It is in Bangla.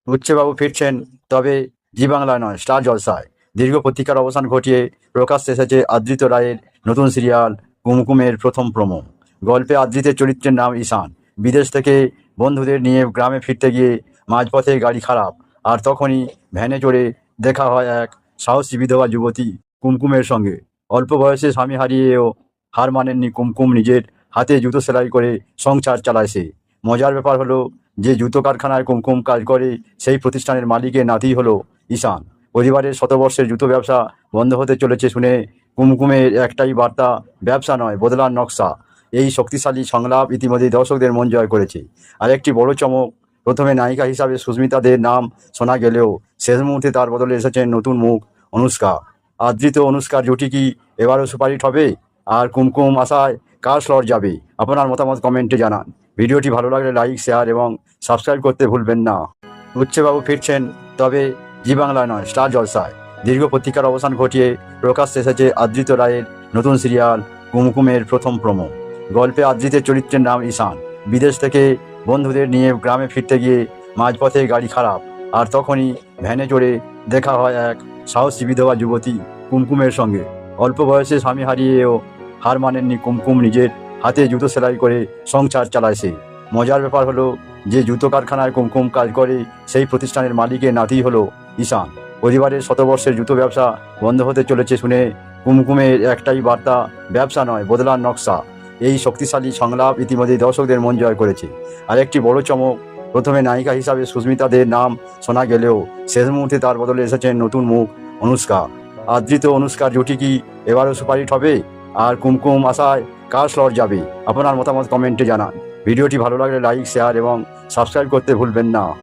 উচ্চবাবু ফিরছেন, তবে জি বাংলায় নয়, স্টার জলসায়। দীর্ঘ প্রতীক্ষার অবসান ঘটিয়ে প্রকাশ্যে এসেছে আদৃত রায়ের নতুন সিরিয়াল কুমকুমের প্রথম প্রোমো। গল্পে আদৃতের চরিত্রের নাম ঈশান। বিদেশ থেকে বন্ধুদের নিয়ে গ্রামে ফিরতে গিয়ে মাঝপথে গাড়ি খারাপ, আর তখনই ভ্যানে চড়ে দেখা হয় এক সাহসী বিধবা যুবতী কুমকুমের সঙ্গে। অল্প বয়সে স্বামী হারিয়েও হার মানেননি কুমকুম। নিজের হাতে জুতো সেলাই করে সংসার চালায় সে। মজার ব্যাপার হলো, যে জুতো কারখানায় কুমকুম কাজ করে সেই প্রতিষ্ঠানের মালিকের নাতিই হলো ঈশান। পরিবারের শতবর্ষের জুতো ব্যবসা বন্ধ হতে চলেছে শুনে কুমকুমের একটাই বার্তা, ব্যবসা নয়, বদলার নকশা। এই শক্তিশালী সংলাপ ইতিমধ্যেই দর্শকদের মন জয় করেছে। আর একটি বড় চমক, প্রথমে নায়িকা হিসাবে সুস্মিতা দের নাম শোনা গেলেও শেষ মুহূর্তে তার বদলে এসেছেন নতুন মুখ, অনুষ্কা। আদৃত অনুষ্কার জুটি কি এবারও সুপারহিট হবে? আর কুমকুম আশায় কার স্লট যাবে? আপনার মতামত কমেন্টে জানান। ভিডিওটি ভালো লাগলে লাইক, শেয়ার এবং সাবস্ক্রাইব করতে ভুলবেন না। উচ্চবাবু ফিরছেন, তবে জি বাংলায় নয়, স্টার জলসায়। দীর্ঘ প্রতীক্ষার অবসান ঘটিয়ে প্রকাশ্যে এসেছে আদৃত রায়ের নতুন সিরিয়াল কুমকুমের প্রথম প্রোমো। গল্পে আদৃতের চরিত্রের নাম ঈশান। বিদেশ থেকে বন্ধুদের নিয়ে গ্রামে ফিরতে গিয়ে মাঝপথে গাড়ি খারাপ, আর তখনই ভ্যানে চড়ে দেখা হয় এক সাহসী বিধবা যুবতী কুমকুমের সঙ্গে। অল্প বয়সে স্বামী হারিয়েও হার মানেননি কুমকুম। নিজের হাতে জুতো সেলাই করে সংসার চালায় সে। মজার ব্যাপার হলো, যে জুতো কারখানায় কুমকুম কাজ করে সেই প্রতিষ্ঠানের মালিকের নাতিই হলো ঈশান। পরিবারের শতবর্ষের জুতো ব্যবসা বন্ধ হতে চলেছে শুনে কুমকুমের একটাই বার্তা, ব্যবসা নয়, বদলার নকশা। এই শক্তিশালী সংলাপ ইতিমধ্যেই দর্শকদের মন জয় করেছে। আর একটি বড় চমক, প্রথমে নায়িকা হিসাবে সুস্মিতা দের নাম শোনা গেলেও শেষ মুহূর্তে তার বদলে এসেছেন নতুন মুখ, অনুষ্কা। আদৃত অনুষ্কার জুটি কি এবারও সুপারহিট হবে? আর কুমকুম আশায় কার স্লট যাবে? আপনার মতামত কমেন্টে জানান। ভিডিওটি ভালো লাগলে লাইক, শেয়ার এবং সাবস্ক্রাইব করতে ভুলবেন না।